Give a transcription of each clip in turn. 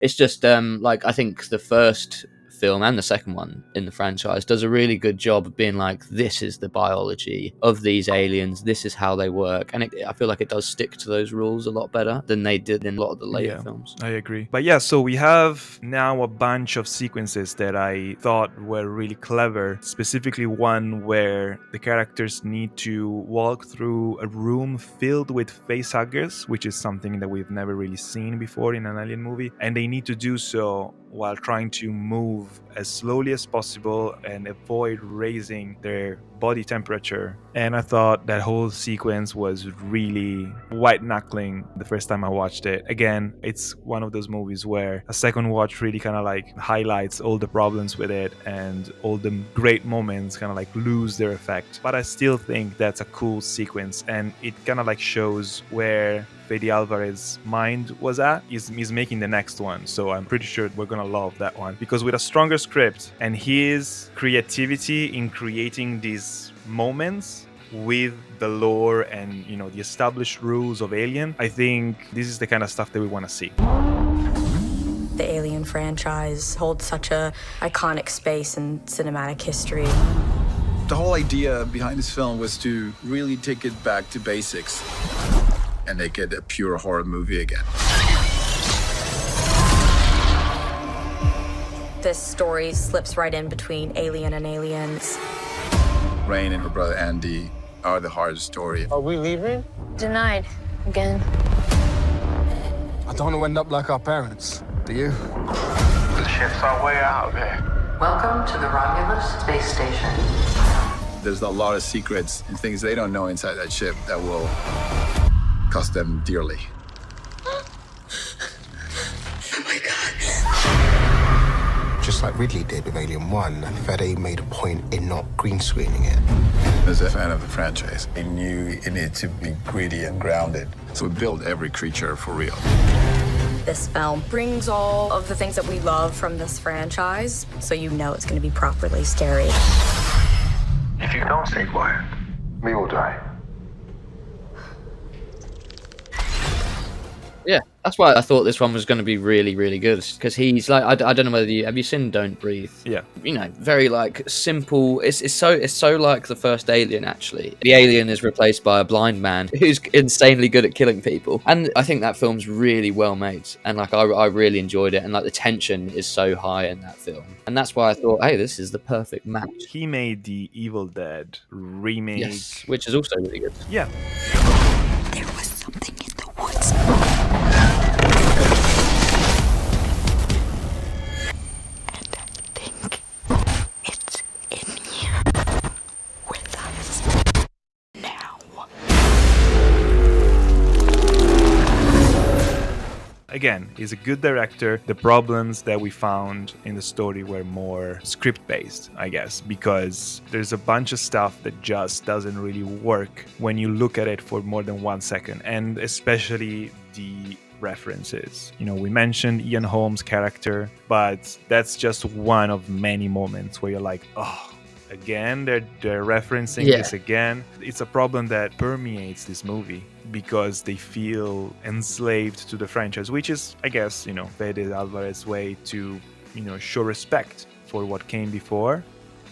It's just like I think the first film and the second one in the franchise does a really good job of being like, this is the biology of these aliens, this is how they work, and I feel like it does stick to those rules a lot better than they did in a lot of the later films. I agree. But yeah, so we have now a bunch of sequences that I thought were really clever, specifically one where the characters need to walk through a room filled with facehuggers, which is something that we've never really seen before in an alien movie, and they need to do so while trying to move as slowly as possible and avoid raising their body temperature. And I thought that whole sequence was really white-knuckling the first time I watched it. Again, it's one of those movies where a second watch really kind of like highlights all the problems with it, and all the great moments kind of like lose their effect. But I still think that's a cool sequence, and it kind of like shows where Fede Álvarez's mind was at. He's making the next one, so I'm pretty sure we're gonna love that one, because with a stronger script and his creativity in creating these moments with the lore and, you know, the established rules of Alien, I think this is the kind of stuff that we want to see. The Alien franchise holds such a iconic space in cinematic history. The whole idea behind this film was to really take it back to basics and make it a pure horror movie again. This story slips right in between Alien and Aliens. Rain and her brother Andy are the hardest story. Are we leaving? Denied. Again. I don't want to end up like our parents. Do you? The ship's our way out there. Welcome to the Romulus space station. There's a lot of secrets and things they don't know inside that ship that will cost them dearly. Oh my God. Just like Ridley did with Alien 1, Fede made a point in not green screening it. As a fan of the franchise, I knew it needed to be gritty and grounded. So we built every creature for real. This film brings all of the things that we love from this franchise, so you know it's going to be properly scary. If you don't stay quiet, we will die. Yeah, that's why I thought this one was going to be really, really good, because he's like, I don't know whether have you seen Don't Breathe? Yeah. You know, very like simple. It's so like the first Alien. Actually, the alien is replaced by a blind man who's insanely good at killing people, and I think that film's really well made, and like I really enjoyed it, and like the tension is so high in that film, and that's why I thought, hey, this is the perfect match. He made the Evil Dead remake, yes, which is also really good. Yeah. There was something in the woods. Again, he's a good director. The problems that we found in the story were more script-based, I guess, because there's a bunch of stuff that just doesn't really work when you look at it for more than 1 second, and especially the references. You know, we mentioned Ian Holmes' character, but that's just one of many moments where you're like, oh, again, they're referencing this again. It's a problem that permeates this movie because they feel enslaved to the franchise, which is, I guess, you know, Fede Álvarez's way to, you know, show respect for what came before.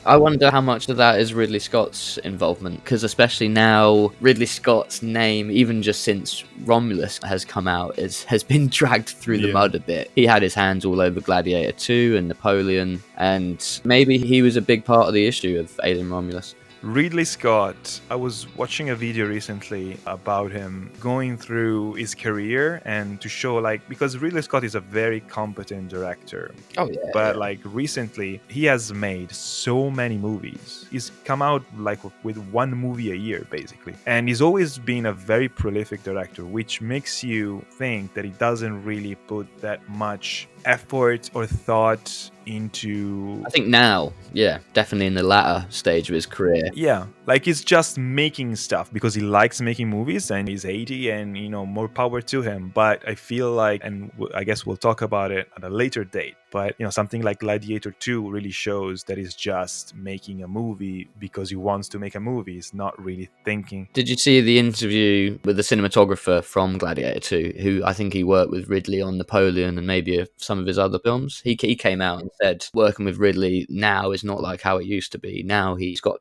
I wonder how much of that is Ridley Scott's involvement, because especially now, Ridley Scott's name, even just since Romulus has come out, has been dragged through the mud a bit. He had his hands all over Gladiator 2 and Napoleon, and maybe he was a big part of the issue of Alien Romulus. Ridley Scott, I was watching a video recently about him going through his career and to show, like, because Ridley Scott is a very competent director. Oh yeah. But like recently, he has made so many movies. He's come out like with one movie a year, basically. And he's always been a very prolific director, which makes you think that he doesn't really put that much effort or thought into... I think now, yeah, definitely in the latter stage of his career. Yeah, like he's just making stuff because he likes making movies and he's 80 and, you know, more power to him. But I feel like, and I guess we'll talk about it at a later date, But something like Gladiator 2 really shows that he's just making a movie because he wants to make a movie. He's not really thinking. Did you see the interview with the cinematographer from Gladiator 2, who I think he worked with Ridley on Napoleon and maybe some of his other films? He came out and said working with Ridley now is not like how it used to be. Now he's got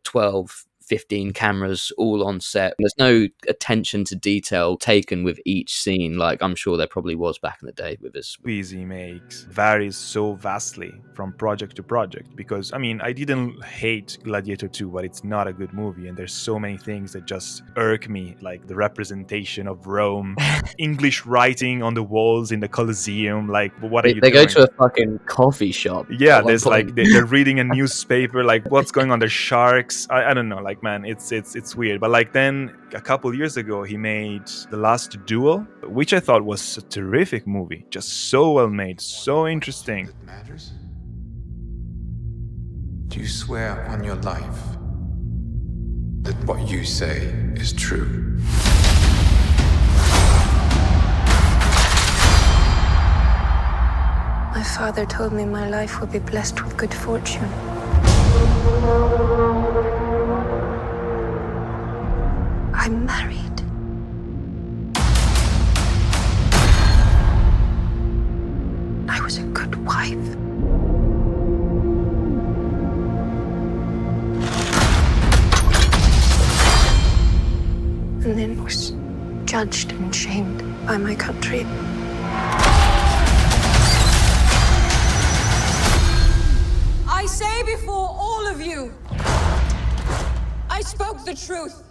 15 cameras all on set. There's no attention to detail taken with each scene like I'm sure there probably was back in the day with his movies he makes varies so vastly from project to project, because I didn't hate Gladiator 2, but it's not a good movie, and there's so many things that just irk me, like the representation of Rome, English writing on the walls in the Colosseum. Like, what are you doing? They go to a fucking coffee shop. Yeah, there's like they're reading a newspaper, like what's going on? There's sharks. I don't know, like, man, it's weird. But like then a couple years ago he made The Last Duel, which I thought was a terrific movie, just so well made, so interesting. It matters? Do you swear on your life that what you say is true? My father told me my life would be blessed with good fortune. I'm married. I was a good wife. And then was judged and shamed by my country. I say before all of you, I spoke the truth.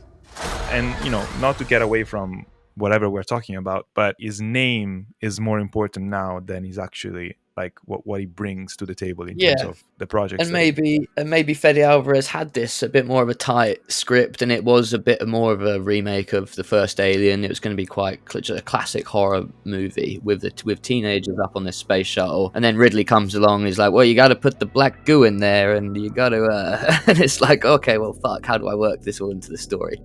And, not to get away from whatever we're talking about, but his name is more important now than he's actually like what he brings to the table in terms of the project. And maybe Fede Álvarez had this a bit more of a tight script, and it was a bit more of a remake of the first Alien. It was going to be quite a classic horror movie with teenagers up on this space shuttle, and then Ridley comes along and he's like, well, you got to put the black goo in there, and you got to and it's like, okay, well, fuck, how do I work this all into the story?